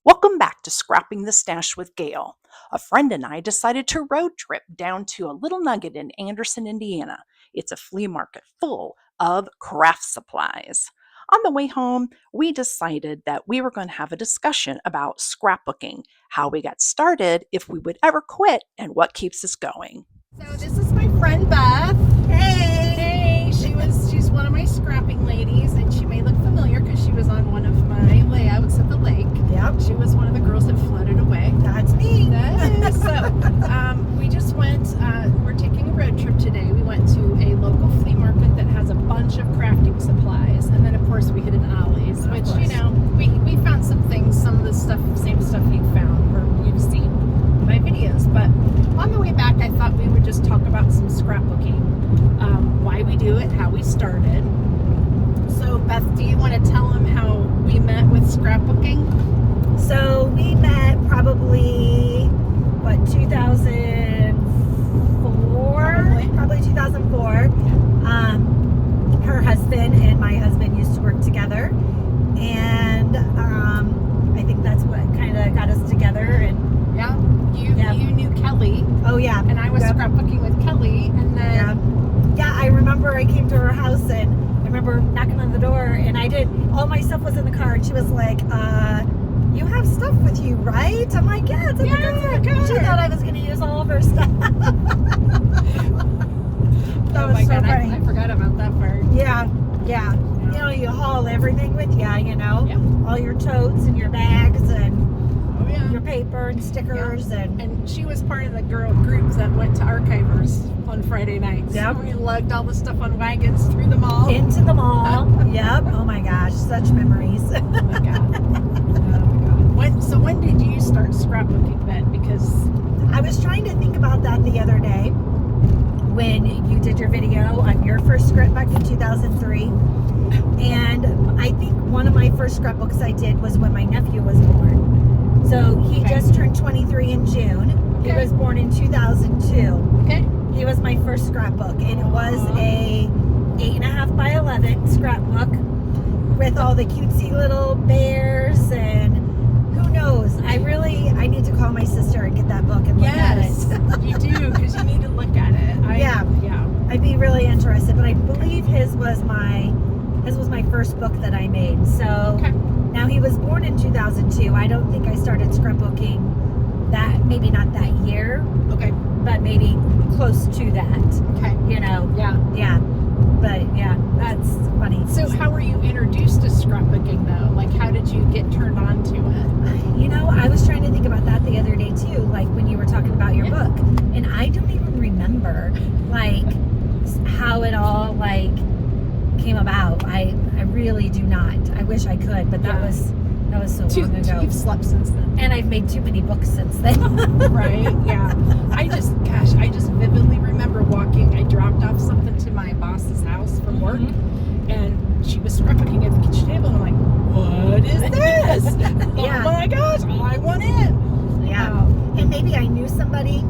Welcome back to Scrapping the Stash with Gail. A friend and I decided to road trip down to a little nugget in Anderson, Indiana. It's a flea market full of craft supplies. On the way home, we decided that we were going to have a discussion about scrapbooking, how we got started, if we would ever quit, and what keeps us going. So this is my friend Beth. Hey, she's one of my scrapping ladies, and she may look familiar because she was on one of my layouts at the lake. Yep, She was one of the girls that floated away. that's me. We just went. We're taking a road trip today. We went to a local flea market that has a bunch of crafting supplies, and then of course we hit an Ollie's, which we found some things, some of the stuff, same stuff you found or you've seen in my videos. But on the way back, I thought we would just talk about some scrapbooking, why we do it, how we started. So Beth, do you want to tell them how we met with scrapbooking? So we met probably, 2004? Probably 2004. Her husband and my husband used to work together. And I think that's what kind of got us together. And Yeah, you knew Kelly. oh, yeah. And I was scrapbooking with Kelly, and then Yeah, I remember I came to her house and I remember knocking on the door and all my stuff was in the car and she was like, you have stuff with you, right? I'm like, yeah, it's in the car. She thought I was going to use all of her stuff. That was oh my so God, funny. I forgot about that part. Yeah. You know, you haul everything with you, Yeah. all your totes and your bags and Oh yeah. your paper and stickers And she was part of the girl groups that went to Archivers on Friday nights. Yep. We lugged all the stuff on wagons through the mall. into the mall. Yep. Oh my gosh, such memories. Oh my God. When did you start scrapbooking then? Because I was trying to think about that the other day when you did your video on your first scrapbook in 2003. And I think one of my first scrapbooks I did was when my nephew was born. So he just turned 23 in June. He was born in 2002. okay. He was my first scrapbook, and it was a 8.5 by 11 scrapbook with all the cutesy little bears, and who knows, I need to call my sister and get that book and look at it. You do, because you need to look at it. Yeah. I'd be really interested, but I believe his was my first book that I made. So now he was born in 2002. I don't think I started scrapbooking that, maybe not that year, Okay. but maybe close to that. Okay. Yeah. But yeah, that's funny. So how were you introduced to scrapbooking though? Like how did you get turned on to it? I was trying to think about that the other day too, like when you were talking about your book, and I don't even remember like how it all like came about. I really do not. I wish I could, but that was so long ago. You've slept since then. And I've made too many books since then. Right? Yeah. I just vividly remember walking. I dropped off something to my boss's house from work, and she was scrapbooking at the kitchen table, and I'm like, what is this? Yeah. Oh my gosh, I want it. Yeah. And maybe I knew somebody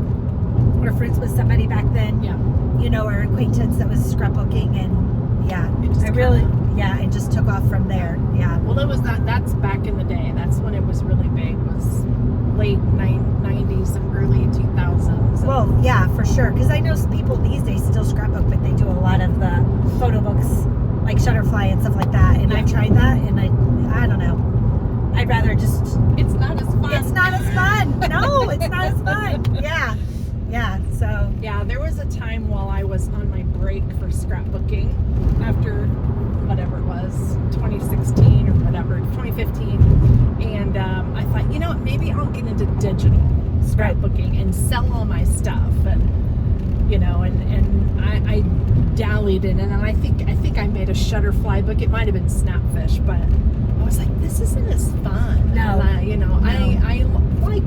or friends with somebody back then, or acquaintance that was scrapbooking, and it just took off from there. Yeah. Well, that's back in the day. That's when it was really big. It was late 90s and early 2000s. Well, yeah, for sure. Because I know people these days still scrapbook, but they do a lot of the photo books, like Shutterfly and stuff like that. And I've tried that, and I don't know. I'd rather just. It's not as fun. It's not as fun. No, it's not as fun. Yeah. So. Yeah, there was a time while I was on my break for scrapbooking after whatever it was, 2016 or whatever, 2015, and I thought, maybe I'll get into digital scrapbooking and sell all my stuff, and I dallied in it, and I think I made a Shutterfly book. It might have been Snapfish, but I was like, this isn't as fun. No. And I like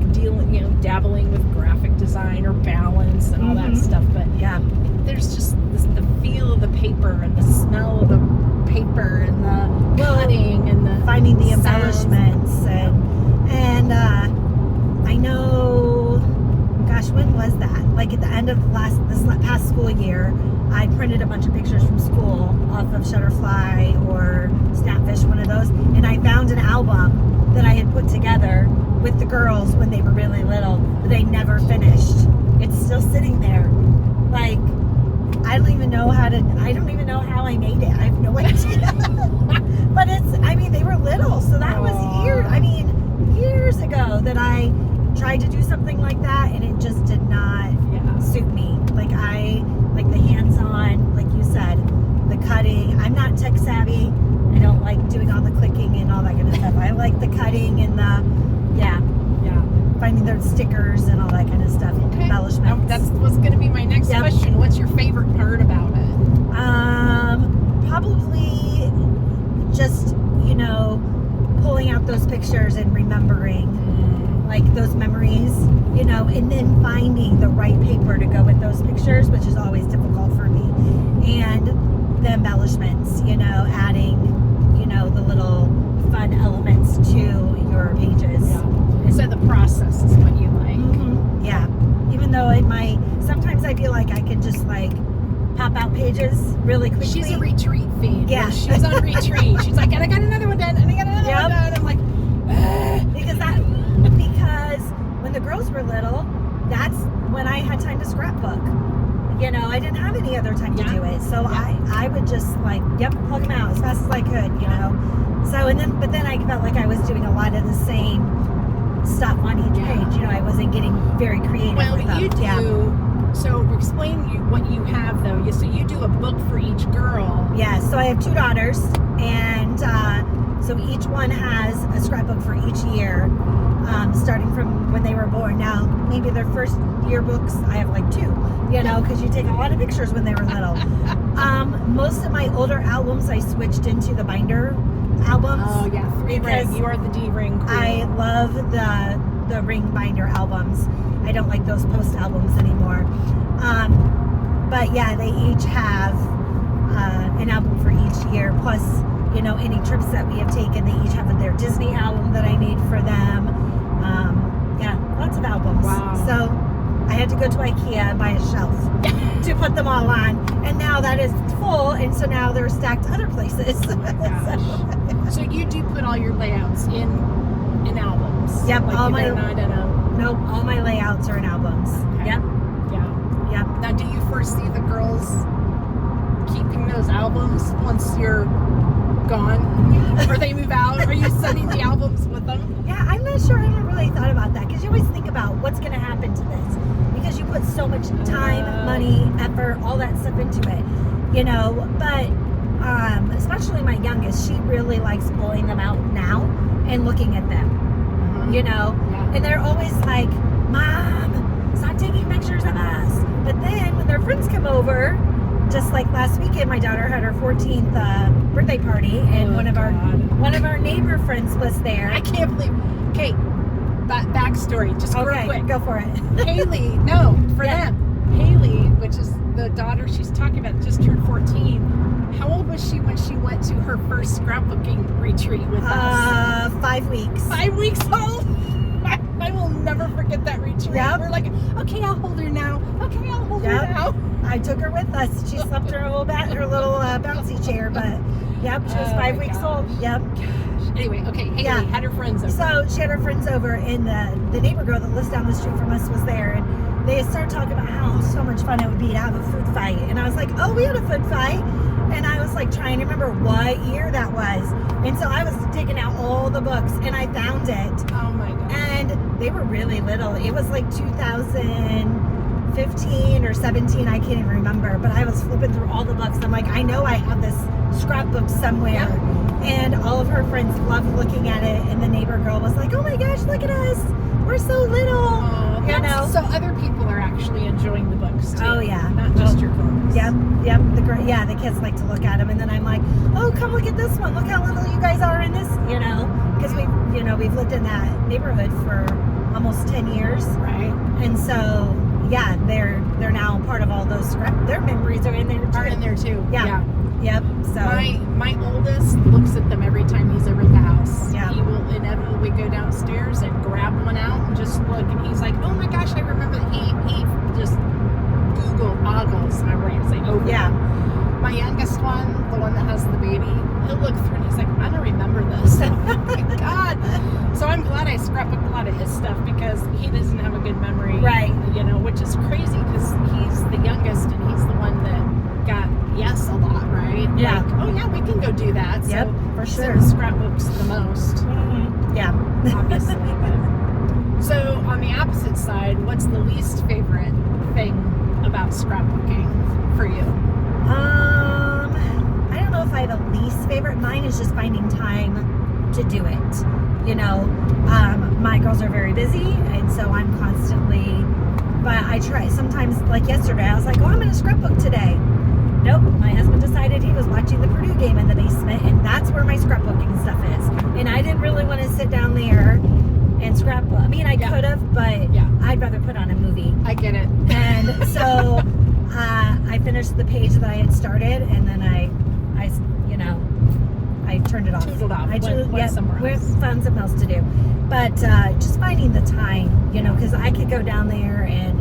dabbling with graphic design or balance and all that stuff, but yeah, there's just the feel of the paper and the smell of the paper and the cutting and the finding the sounds. embellishments and I know, gosh, when was that? Like at the end of this past school year, I printed a bunch of pictures from school off of Shutterfly or Snapfish, one of those, and I found an album that I had put together with the girls when they were really little that I never finished. It's still sitting there. Like, I don't even know how I made it. I have no idea. But they were little, so that was years ago that I tried to do something like that, and it just did not suit me. Like, I like the hands-on, like you said, the cutting. I'm not tech savvy. I don't like doing all the clicking and all that kind of stuff. I like the cutting and finding those stickers and all that kind of stuff. Okay. Embellishments. That was going to be my next question. What's your favorite part about it? Probably just, pulling out those pictures and remembering, like, those memories, and then finding the right paper to go with those pictures, which is always difficult for me. And the embellishments, adding, the little fun elements to your pages. Yeah. So the process is what you like. Mm-hmm. Yeah. Even though sometimes I feel like I can just, like, pop out pages really quickly. She's a retreat fiend. Yeah. She was on retreat. She's like, and I got another one done, and I got another one done. I'm like, because when the girls were little, that's when I had time to scrapbook. I didn't have any other time to do it. So I would just plug them out as fast as I could, So, but then I felt like I was doing a lot of the same stuff on each page. I wasn't getting very creative with them. You do. Yeah. So explain what you have, though. So you do a book for each girl. Yeah, so I have 2 daughters, and so each one has a scrapbook for each year, starting from when they were born. Now, maybe their first year books, I have 2, because you take a lot of pictures when they were little. Most of my older albums, I switched into the binder albums. Oh, yeah, 3 ring. You are the D-ring queen. I love the ring binder albums. I don't like those post albums anymore. But yeah, they each have an album for each year, plus any trips that we have taken. They each have their Disney album that I made for them. Lots of albums. Wow. So I had to go to IKEA and buy a shelf to put them all on, and now that is full, and so now they're stacked other places. So you do put all your layouts in albums. Yep, like all Nope, all my layouts are in albums. Okay. Yep. Yeah. Yep. Now, do you foresee the girls keeping those albums once you're gone, or they move out? Are you sending the albums with them? Yeah, I'm not sure. I haven't really thought about that, because you always think about what's going to happen to this, because you put so much time, money, effort, all that stuff into it, but especially my youngest, she really likes pulling them out now and looking at them, and they're always like, Mom, stop taking pictures of us. But then when their friends come over, just like last weekend, my daughter had her 14th birthday party, and one of our neighbor friends was there. I can't believe. Okay, backstory, just real quick. Go for it. Haley, them. Haley, which is the daughter she's talking about, just turned 14. How old was she when she went to her first scrapbooking retreat with us? 5 weeks. 5 weeks old. I will never forget that retreat. Yep. We're like, okay, I'll hold her now. Okay, I'll hold her now. I took her with us. She slept in her little bouncy chair, but she was 5 weeks old. Yep. Anyway, okay, Haley had her friends over. So she had her friends over, and the neighbor girl that lives down the street from us was there, and they started talking about how so much fun it would be to have a food fight. And I was like, oh, we had a food fight. And I was like trying to remember what year that was. And so I was digging out all the books, and I found it. Oh my God. And they were really little. It was like 2015 or 17, I can't even remember. But I was flipping through all the books. I'm like, I know I have this scrapbook somewhere. Yep. And all of her friends loved looking at it. And the neighbor girl was like, oh my gosh, look at us. We're so little. So other people are actually enjoying the books too. Oh yeah. Not just your girls. Yep. The kids like to look at them, and then I'm like, oh, come look at this one. Look how little you guys are in this, because we've lived in that neighborhood for almost 10 years. Right. And so, they're now part of all those their memories are in there too. Yeah. Yep. So my oldest looks at them every time he's over at the house. Yeah. He will inevitably go downstairs and grab one out and just look, and he's like, oh my gosh, I remember that he just ogles, I say over. Yeah. My youngest one, the one that has the baby, he'll look through and he's like, I don't remember this. Oh my God. So I'm glad I scrapbooked a lot of his stuff because he doesn't have a good memory. Right. You know, which is crazy because he's the youngest and he's the one that got yes a lot, right? Yeah. Like, oh yeah, we can go do that. Yep, So for he sure. sends scrapbooks the most, Yeah. obviously. But. So on the opposite side, what's the least favorite thing about scrapbooking for you? I don't know if I have a least favorite. Mine is just finding time to do it. You know, my girls are very busy, and so I'm constantly. But I try sometimes. Like yesterday, I was like, "Oh, I'm going to scrapbook today." Nope. My husband decided he was watching the Purdue game in the basement, and that's where my scrapbooking stuff is. And I didn't really want to sit down there and scrapbook. I mean, I could have, but I'd rather put on a movie. I get it. And so I finished the page that I had started, and then I turned it off. Tootled off. I went somewhere else. Found something else to do. But just finding the time, you know, because I could go down there and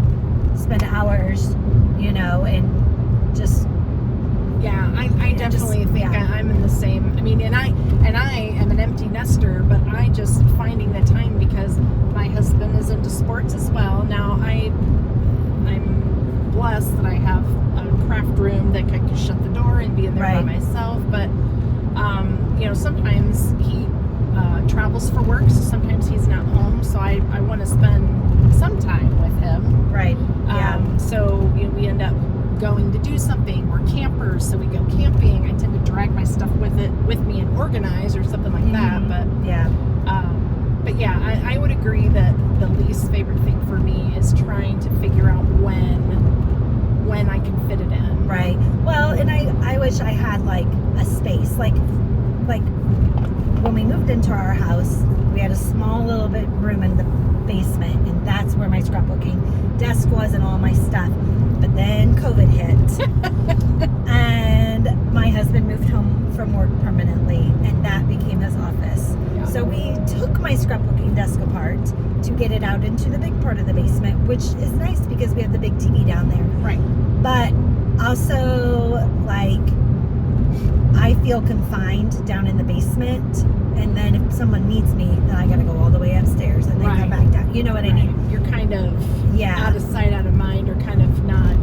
spend hours, you know, and just. Yeah, I definitely think I'm in the same. I mean, and I am an empty nester, but I just finding the time because my husband is into sports as well. Now I'm blessed that I have a craft room that I can shut the door and be in there by myself. But you know, sometimes he travels for work, so sometimes he's not home. So I want to spend some time with him. Right. So you know, we end up going to do something. We're campers, so we go camping. I tend to drag my stuff with me and organize or something like that. But I would agree that the least favorite thing for me is trying to figure out when I can fit it in. Right. Well, and I wish I had like a space, like when we moved into our house, we had a small little bit room in the basement, and that's where my scrapbooking desk was and all my stuff. But then COVID hit, and my husband moved home from work permanently, and that became his office. Yeah. So we took my scrapbooking desk apart to get it out into the big part of the basement, which is nice because we have the big TV down there. Right. But also, like, I feel confined down in the basement, and then if someone needs me, then I gotta go all the way upstairs and then come back down. You know what I mean? You're kind of out of sight, out of mind, or kind of not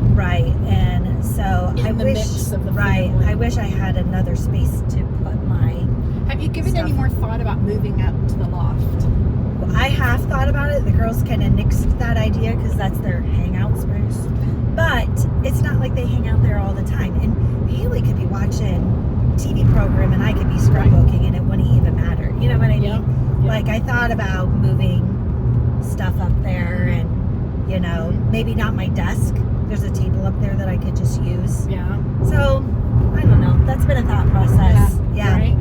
and so in the mix of the family. I wish I had another space to put my. Have you given any more thought about moving up to the loft? Well, I have thought about it. The girls kind of nixed that idea because that's their hangout space. But it's not like they hang out there all the time. And Haley could be watching TV program and I could be scrapbooking and it wouldn't even matter. You know what I mean? Yep. Like I thought about moving stuff up there and, you know, maybe not my desk. There's a table up there that I could just use. Yeah. So, I don't know. That's been a thought process. Yeah. Right.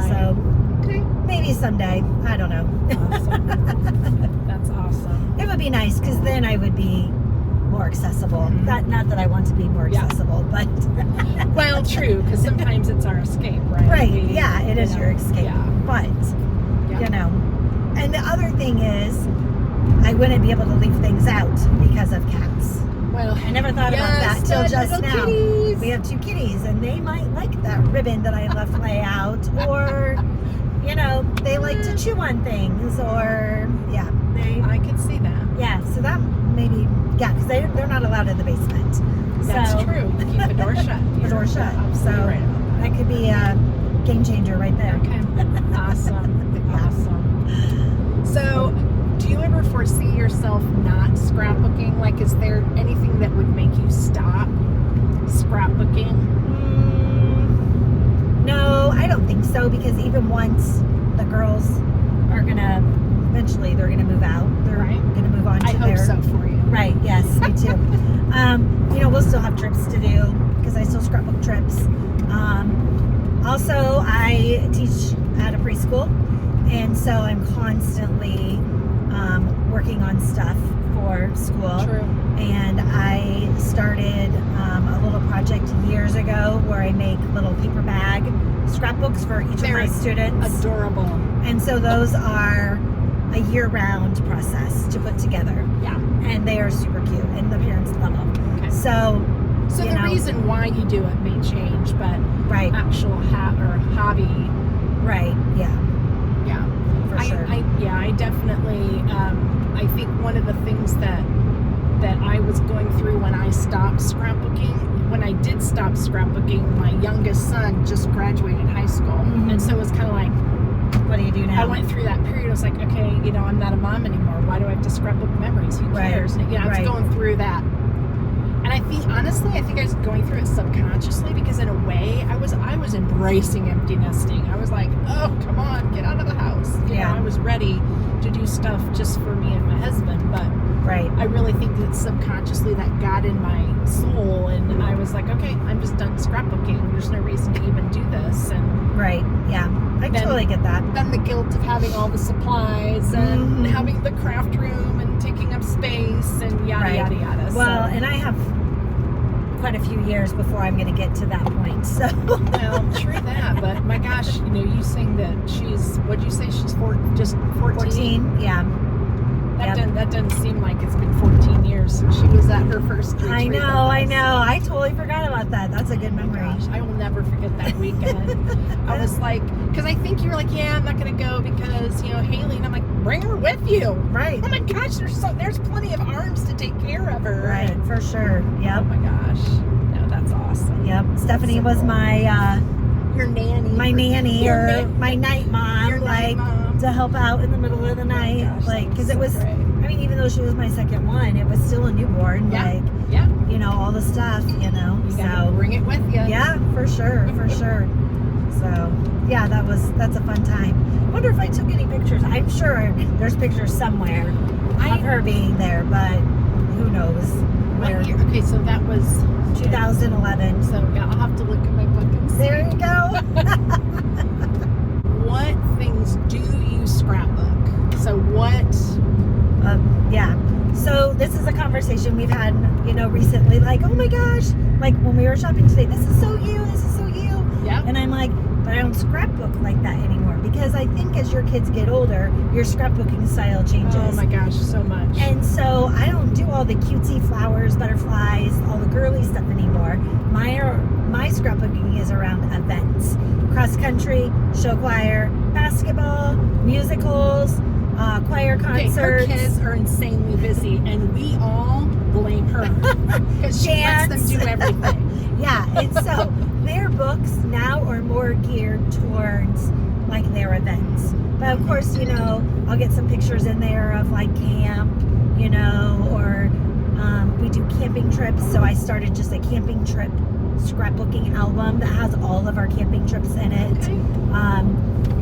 So, okay. Maybe someday. I don't know. Awesome. That's awesome. It would be nice because then I would be more accessible. Not that I want to be more accessible, but well, true, because sometimes it's our escape, right? Right. It is your escape. Yeah. But you know, and the other thing is, I wouldn't be able to leave things out because of cats. Well, I never thought about that till just now. Kitties. We have 2 kitties, and they might like that ribbon that I left lay out, or you know, they like to chew on things, or I could see that. Yeah, so that maybe because they're not allowed in the basement. That's true. Keep the door shut. The door shut. So right. That could be a game changer right there. Okay. Awesome. Awesome. So, do you ever foresee yourself not scrapbooking? Like, is there anything that would make you stop scrapbooking? No, I don't think so, because even once the girls are gonna eventually they're gonna move out. They're gonna move on to I hope so for you. Right, yes, me too. You know, we'll still have trips to do because I still scrapbook trips. Also, I teach at a preschool, and so I'm constantly working on stuff for school. True. And I started a little project years ago where I make little paper bag scrapbooks for each of my students. Adorable. And so those are a year-round process to put together. Yeah. And they are super cute, and the parents love them. Okay. So So the reason why you do it may change, but right, actual hobby, right, yeah, for sure. I definitely. I think one of the things that I was going through when I stopped scrapbooking, when I did stop scrapbooking, my youngest son just graduated high school, and so it was kind of like, what do you do now? I went through that period. I was like, okay, I'm not a mom anymore. Why do I have to scrapbook memories? Who cares? Right. I was going through that. And I think, honestly, I was going through it subconsciously because in a way I was embracing empty nesting. I was like, oh, come on, get out of the house. You know, I was ready to do stuff just for me and my husband. But I really think that subconsciously that got in my soul. And I was like, okay, I'm just done scrapbooking. There's no reason to even do this. And I totally get that. Then the guilt of having all the supplies and having the craft room and taking up space and yada, yada, yada. Well, and I have quite a few years before I'm going to get to that point. So, well, true that. But my gosh, you saying that what'd you say? She's just 14? 14, yeah. That doesn't seem like it's been 14 years since she was at her first retreat. I know. I totally forgot about that. That's a good memory. Gosh, I will never forget that weekend. I was like, because I think you were like, yeah, I'm not going to go because, Haley, and I'm like, bring her with you. Right. Oh my gosh, there's plenty of arms to take care of her. Right, for sure. Yep. Oh my gosh. No, that's awesome. Yep. Stephanie was my, your nanny. My nanny my night mom. Your night mom. To help out in the middle of the night, because it was, great. I mean, even though she was my second one, it was still a newborn, all the stuff, You gotta bring it with you. Yeah, for sure. So, yeah, that's a fun time. I wonder if I took any pictures. I'm sure there's pictures somewhere of her being there, but who knows where. Okay, so that was 2011. So, yeah, I'll have to look at my book and see. There you go. What things do you scrapbook? So what? So this is a conversation we've had, recently. Like, oh my gosh, like when we were shopping today, this is so you. Yeah. And I'm like, but I don't scrapbook like that anymore because I think as your kids get older, your scrapbooking style changes. Oh my gosh, so much. And so I don't do all the cutesy flowers, butterflies, all the girly stuff anymore. My scrapbooking is around events. Cross country, show choir, basketball, musicals, choir concerts. Her kids are insanely busy, and we all blame her because she lets them do everything. Yeah, and so their books now are more geared towards like their events. But of course, I'll get some pictures in there of like camp, or we do camping trips. So I started just a camping trip scrapbooking album that has all of our camping trips in it. Okay.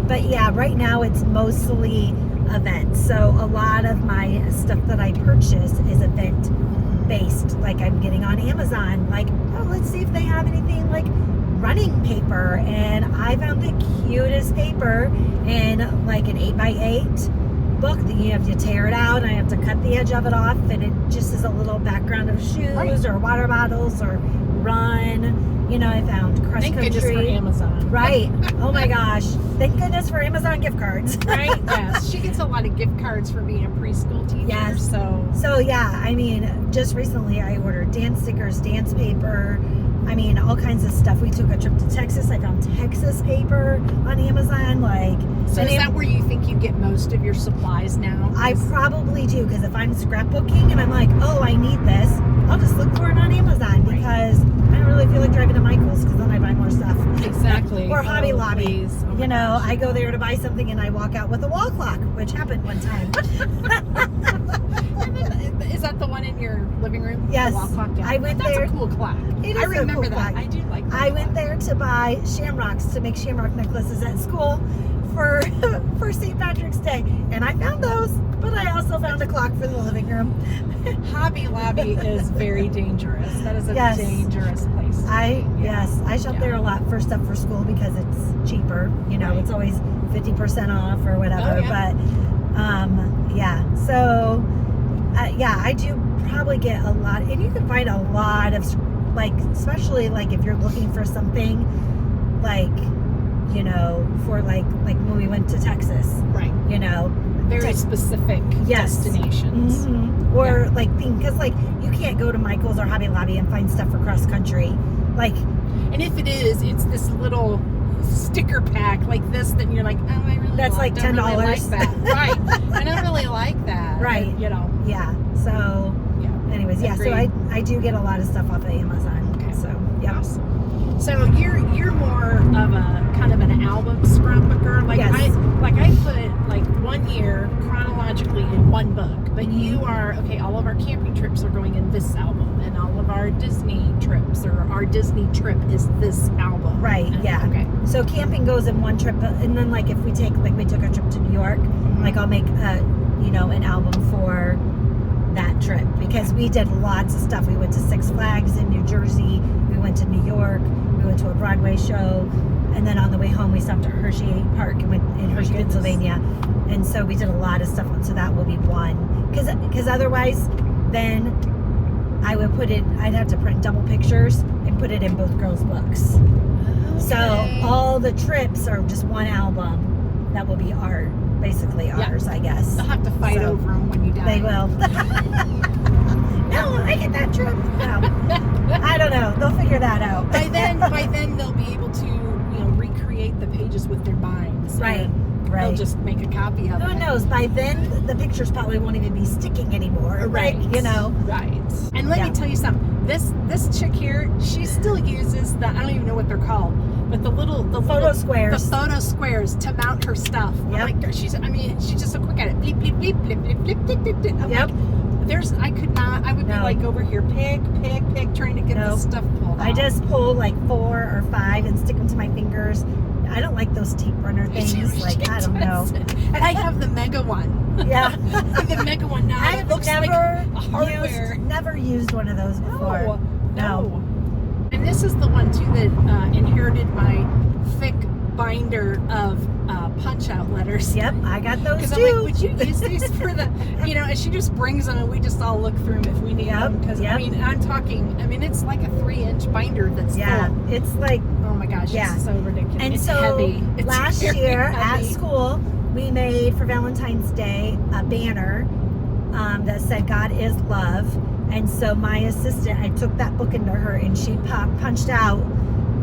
But yeah, right now it's mostly events. So a lot of my stuff that I purchase is event based. Like I'm getting on Amazon, like, oh, let's see if they have anything like running paper. And I found the cutest paper in like an 8x8 book that you have to tear it out and I have to cut the edge of it off, and it just is a little background of shoes or water bottles or run. I found cross Thank country. goodness for Amazon. Right. Oh my gosh. Thank goodness for Amazon gift cards. Right? Yes. She gets a lot of gift cards for being a preschool teacher. Yes. So yeah, I mean, just recently I ordered dance stickers, dance paper. I mean, all kinds of stuff. We took a trip to Texas. I found Texas paper on Amazon. So is that where you think you get most of your supplies now? I probably do, because if I'm scrapbooking and I'm like, oh, I need this, I'll just look for it on Amazon because I don't really feel like driving to Michael's because then I buy more stuff. Exactly. Or Hobby Lobby. Please. Oh my gosh. I go there to buy something and I walk out with a wall clock, which happened one time. Is that the one in your living room? Yes. The wall clock? Yeah. I went there. That's a cool clock. It is I remember a cool that. clock. I do like that. I went there to buy shamrocks to make shamrock necklaces at school for St. Patrick's Day, and I found those, but I also found a clock for the living room. Hobby Lobby is very dangerous. That is a dangerous place. I shop there a lot for stuff for school because it's cheaper. It's always 50% off or whatever. Oh, yeah. But so I do probably get a lot, and you can find a lot of especially if you're looking for something for like when we went to Texas, right? very specific Yes. destinations. Or like because like you can't go to Michael's or Hobby Lobby and find stuff for cross country. Like, And if it is, it's this little sticker pack like this that you're like, oh, I really That's like don't really like $10. that. Right. I don't really like that. Right. And, you know. yeah. So, Yeah. anyways, yeah. So Agreed. I do get a lot of stuff off of Amazon. Okay. So yeah. Awesome. So you're more of a kind of an album scrapbooker. Like Yes. I put like 1 year chronologically in one book, but you are okay. All of our camping trips are going in this album, and all of our Disney trips or our Disney trip is this album. Right. And- Yeah. Okay. So camping goes in one trip, and then like if we took a trip to New York, like I'll make an album for that trip because we did lots of stuff. We went to Six Flags in New Jersey. We went to New York. We went to a Broadway show, and then on the way home we stopped at Hershey Park and went in Hershey, goodness. Pennsylvania. And so we did a lot of stuff. So that will be one because otherwise, then I would put it. I'd have to print double pictures and put it in both girls' books. So Okay. all the trips are just one album that will be basically Yeah. ours, I guess. They'll have to fight So, over them when you die. They will. No, I get that trip. No, I don't know. They'll figure that out. By then they'll be able to recreate the pages with their minds. Right, They'll right. just make a copy of it. Who knows? By then, the pictures probably won't even be sticking anymore. Right. Like, Right. And let Yeah. me tell you something. This chick here, she still uses the, I don't even know what they're called, but the photo squares. The photo squares to mount her stuff. Yep. I'm like, she's just so quick at it. Bleep, bleep, bleep, bleep, bleep, bleep, bleep, bleep, bleep. I'm Yep. like, I could not, I would be No. like over here, pick, trying to get No. this stuff pulled I out. just pull like 4 or 5 and stick them to my fingers. I don't like those tape runner things. Like, I don't know. And I have the mega one. Yeah. I have the mega one now. It I've looks like a hardware. never used one of those before. No. And this is the one too that inherited my thick binder of punch out letters. Yep, I got those Because too. I'm like, would you use these for the, and she just brings them and we just all look through them if we need Yep, them. Because, yep. it's like a 3-inch binder that's Yeah, full. it's like, Oh my gosh, Yeah. it's so ridiculous. and It's so heavy. It's last very year at heavy. school, we made for Valentine's Day a banner that said God is love. And so my assistant, I took that book into her and she punched out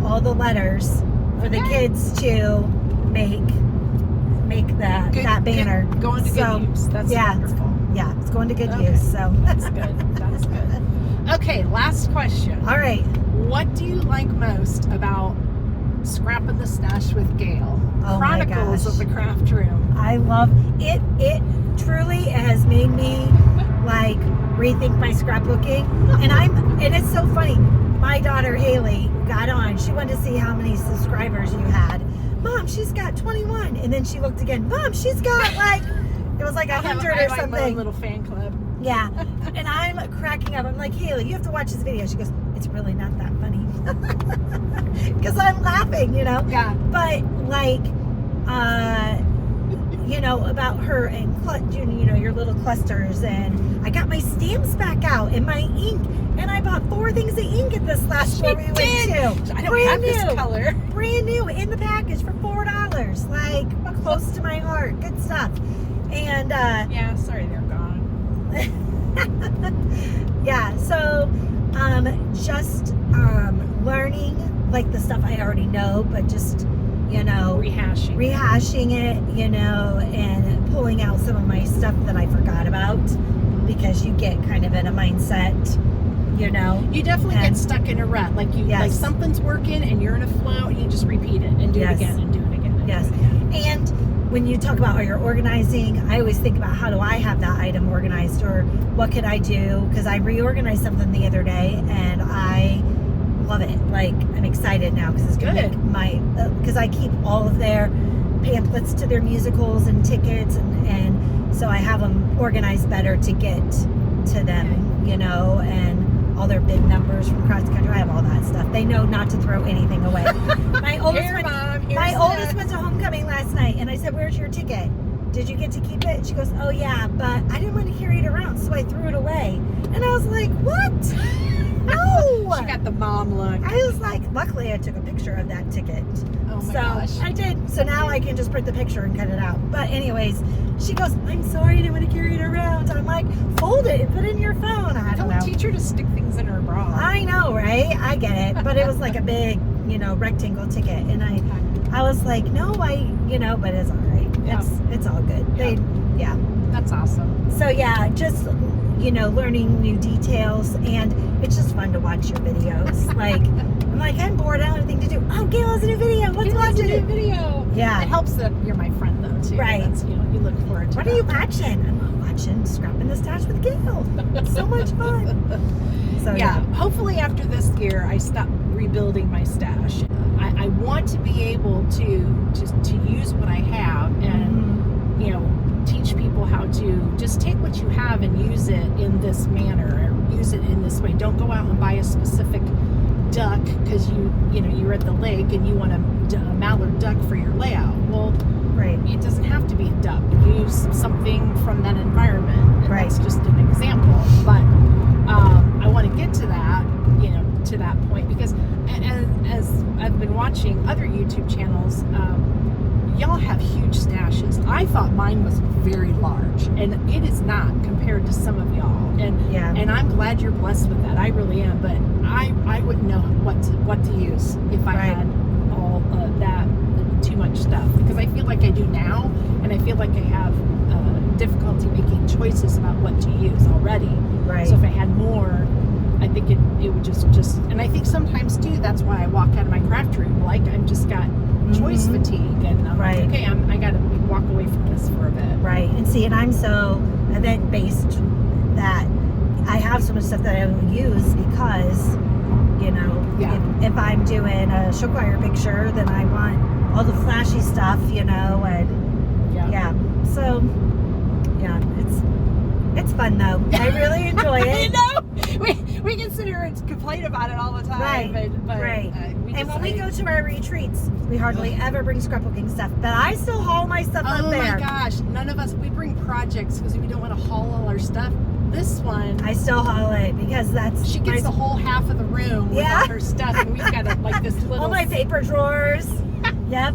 all the letters for the Okay. kids to make that banner. Going to So, good use. That's yeah, wonderful. Yeah, it's going to good Okay. use. So That's good. That's good. Okay, last question. all right. What do you like most about Scrapping the Stash with Gail? Oh my Chronicles gosh. of the Craft Room. I love it. It truly has made me like rethink my scrapbooking. And it's so funny. My daughter Haley got on. She wanted to see how many subscribers you had. Mom, she's got 21. And then she looked again. Mom, she's got like it was like 100 I or like my own something. little fan club. Yeah. And I'm cracking up. I'm like, Haley, you have to watch this video. She goes, it's really not that funny. Because I'm laughing, Yeah. But like, about her and your little clusters, and I got my stamps back out and my ink, and I bought 4 things of ink at this last store we went to. I don't have this color. Brand new in the package for $4. Like close to my heart. Good stuff. And Yeah, sorry they're gone. yeah, so just learning like the stuff I already know, but just rehashing it, and pulling out some of my stuff that I forgot about, because you get kind of in a mindset, You definitely And- get stuck in a rut. Like Yes. something's working and you're in a flow and you just repeat it and do Yes. it again and do it again. And Yes. do it again. And when you talk about your organizing, I always think about how do I have that item organized, or what could I do? Because I reorganized something the other day and I love it. Like, I'm excited now because it's going to Good. make because I keep all of their pamphlets to their musicals and tickets, and so I have them organized better to get to them, and all their bid numbers from cross country. I have all that stuff. They know not to throw anything away. My oldest Here, went, Mom, here's my oldest this. went to homecoming last night, and I said, "Where's your ticket? Did you get to keep it?" She goes, "Oh yeah, but I didn't want to carry it around, so I threw it away." And I was like, "What?" No. She got the mom look. I was like, luckily I took a picture of that ticket. Oh my So gosh. I did. So now I can just print the picture and cut it out. But anyways, she goes, I'm sorry, I didn't want to carry it around. I'm like, fold it and put it in your phone. I don't know. Teach her to stick things in her bra. I know, right? I get it. But it was like a big, rectangle ticket. And I was like, no, but it's all right. Yeah. It's all good. Yeah. That's awesome. So yeah, just learning new details, and it's just fun to watch your videos. Like I'm like, I'm bored, I don't have anything to do. Oh, Gail has a new video. Let's watch a new it. video. Yeah. It helps that you're my friend though too. Right. That's, you look forward to What that. are you watching? I'm watching Scrapping the Stash with Gail. It's so much fun. So yeah. Hopefully after this year I stop rebuilding my stash. I want to be able to use what I have and teach people how to just take what you have and use it in this manner, or use it in this way. Don't go out and buy a specific duck because you're at the lake and you want a mallard duck for your layout. Well, right. It doesn't have to be a duck. Use something from that environment. And right. That's just an example. But I want to get to that, to that point, because as I've been watching other YouTube channels, y'all have huge stashes. I thought mine was very large, and it is not compared to some of y'all. And I'm glad you're blessed with that. I really am. But I wouldn't know what to use if I had all that too much stuff, because I feel like I do now, and I feel like I have difficulty making choices about what to use already. Right. So if I had more, I think it would just and I think sometimes too, that's why I walk out of my craft room like I'm just got choice fatigue, and I'm like, okay, I gotta walk away from this for a bit. Right. And see, and I'm so event based that I have so much stuff that I don't use because if I'm doing a show choir picture, then I want all the flashy stuff, and so it's fun though. I really enjoy it. I know. We can sit here and complain about it all the time. Right. But And when we go to our retreats, we hardly ever bring scrapbooking stuff. But I still haul my stuff up there. Oh my gosh. None of us, we bring projects because we don't want to haul all our stuff. This one, I still haul it because she gets the whole half of the room with all her stuff. And we've got this little... all my paper drawers. Yep.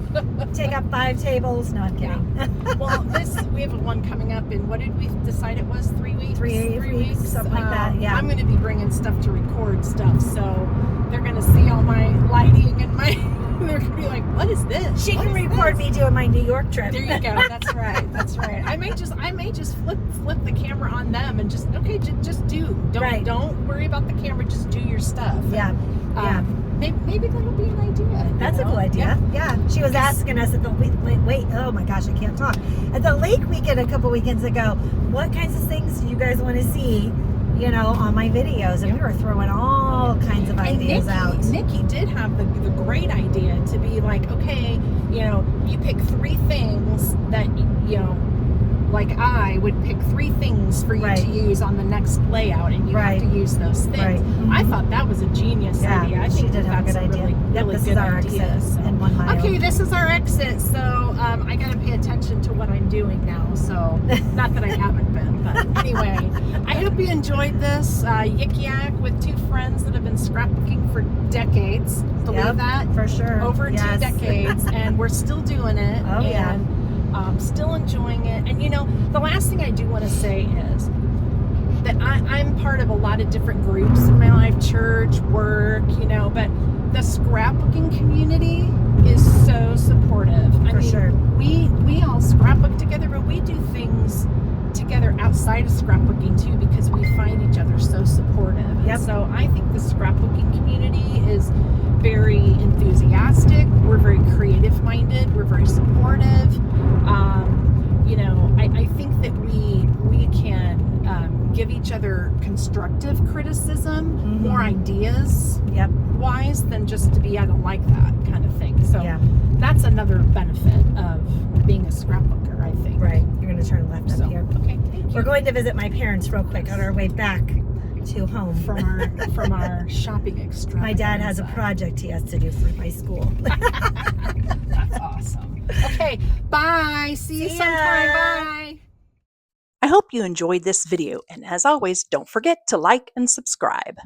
Take up 5 tables. No, I'm kidding. Yeah. Well, we have one coming up in, what did we decide it was? 3 weeks? 3 weeks, something like that. Yeah. I'm going to be bringing stuff to record stuff, so they're going to see all my lighting and they're going to be like, what is this? She can record me doing my New York trip. There you go. That's right. That's right. I may just flip the camera on them and just do. Don't worry about the camera. Just do your stuff. Yeah. Maybe that'll be an idea. That's a cool idea. Yeah. She was asking us at the wait. Oh my gosh, I can't talk. At the lake weekend a couple weekends ago, what kinds of things do you guys want to see? On my videos, and we were throwing all kinds of ideas out. Nikki did have the great idea to be like, okay, you pick 3 things that like I would pick 3 things for you to use on the next layout, and you have to use those things. Right. Mm-hmm. I thought that was a genius idea. I think she did have a good idea. Really this good is our idea. exit in 1 mile. Okay, this is our exit. So I got to pay attention to what I'm doing now. So not that I haven't been, but anyway, I hope you enjoyed this yik yak with 2 friends that have been scrapbooking for decades. Believe that? For sure. Over 2 decades, and we're still doing it. Oh yeah. Still enjoying it. And the last thing I do want to say is that I'm part of a lot of different groups in my life, church, work, but the scrapbooking community is so supportive. I mean, sure. We all scrapbook together, but we do things together outside of scrapbooking too, because we find each other so supportive. Yep. And so I think the scrapbooking community is very enthusiastic. We're very creative minded. We're very supportive. I think that we can give each other constructive criticism, more ideas wise than just to be, I don't like that kind of thing. So that's another benefit of being a scrapbooker, I think. Right. You're going to turn left up here. Okay. Thank you. We're going to visit my parents real quick on our way back to home from our shopping extravaganza. My dad has a project he has to do for my school. That's awesome. Okay, bye. See you sometime. Bye. I hope you enjoyed this video, and as always, don't forget to like and subscribe.